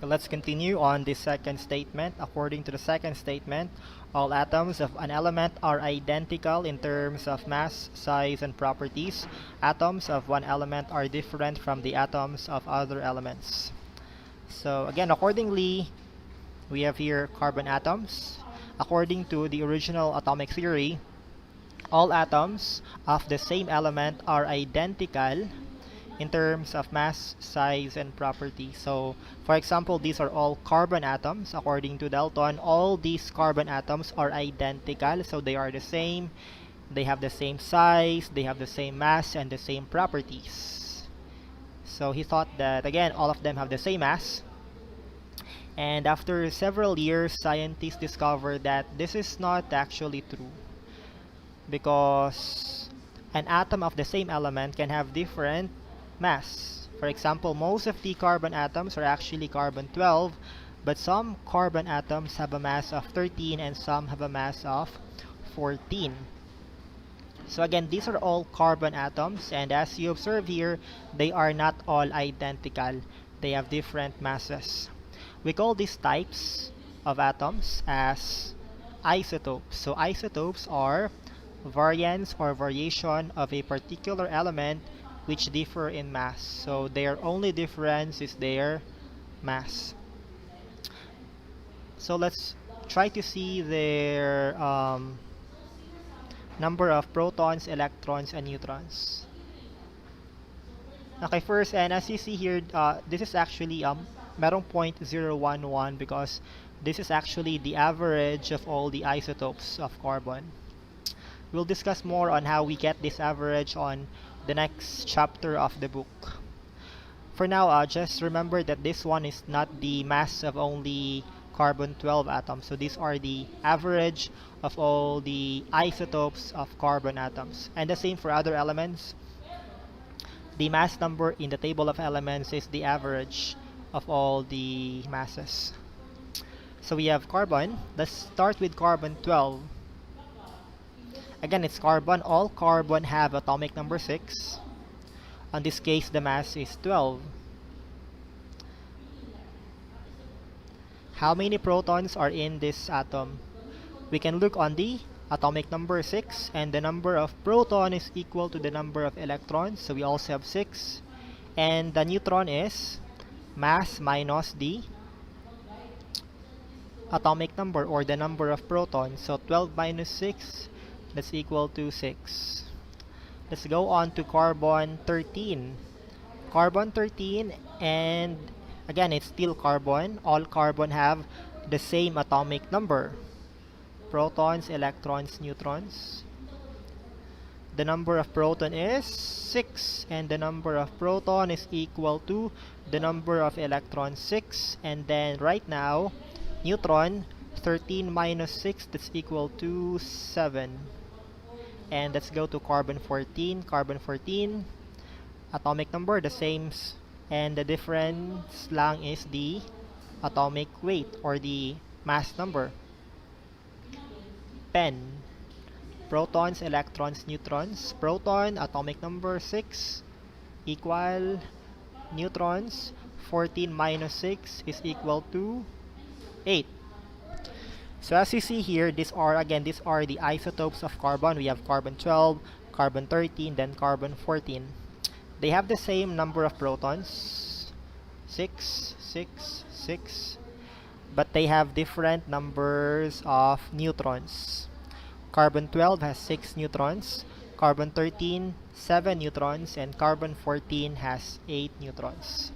Let's continue on the second statement. According to the second statement, all atoms of an element are identical in terms of mass, size, and properties. Atoms of one element are different from the atoms of other elements. So again, accordingly, we have here carbon atoms. According to the original atomic theory, all atoms of the same element are identical in terms of mass, size, and property. So, for example, these are all carbon atoms. According to Dalton, all these carbon atoms are identical, so they are the same. They have the same size, they have the same mass, and the same properties. So he thought that, again, all of them have the same mass. And after several years, scientists discovered that this is not actually true, because an atom of the same element can have different mass. For example, most of the carbon atoms are actually carbon-12, but some carbon atoms have a mass of 13 and some have a mass of 14. So again, these are all carbon atoms, and as you observe here, they are not all identical. They have different masses. We call these types of atoms as isotopes. So isotopes are variants or variation of a particular element which differ in mass. So their only difference is their mass. So let's try to see their number of protons, electrons, and neutrons. Okay, first, and as you see here, this is actually merong 0.011 because this is actually the average of all the isotopes of carbon. We'll discuss more on how we get this average on the next chapter of the book. For now, just remember that this one is not the mass of only carbon-12 atoms. So these are the average of all the isotopes of carbon atoms. And the same for other elements. The mass number in the table of elements is the average of all the masses. So we have carbon. Let's start with carbon-12. Again, it's carbon. All carbon have atomic number 6. In this case, the mass is 12. How many protons are in this atom? We can look on the atomic number 6, and the number of proton is equal to the number of electrons, so we also have 6. And the neutron is mass minus the atomic number or the number of protons. So 12 minus 6, that's equal to 6. Let's go on to carbon-13. Carbon-13, and again, it's still carbon. All carbon have the same atomic number. Protons, electrons, neutrons. The number of proton is 6, and the number of proton is equal to the number of electrons, 6. And then right now, neutron, 13 minus 6, that's equal to 7. And let's go to carbon-14. Carbon-14, atomic number the same, and the difference lang is the atomic weight or the mass number. 10. Protons, electrons, neutrons. Proton, atomic number 6, equal neutrons. 14 minus 6 is equal to 8. So as you see here, these are the isotopes of carbon. We have carbon-12, carbon-13, then carbon-14. They have the same number of protons, 6, 6, 6, but they have different numbers of neutrons. Carbon-12 has 6 neutrons, carbon-13, 7 neutrons, and carbon-14 has 8 neutrons.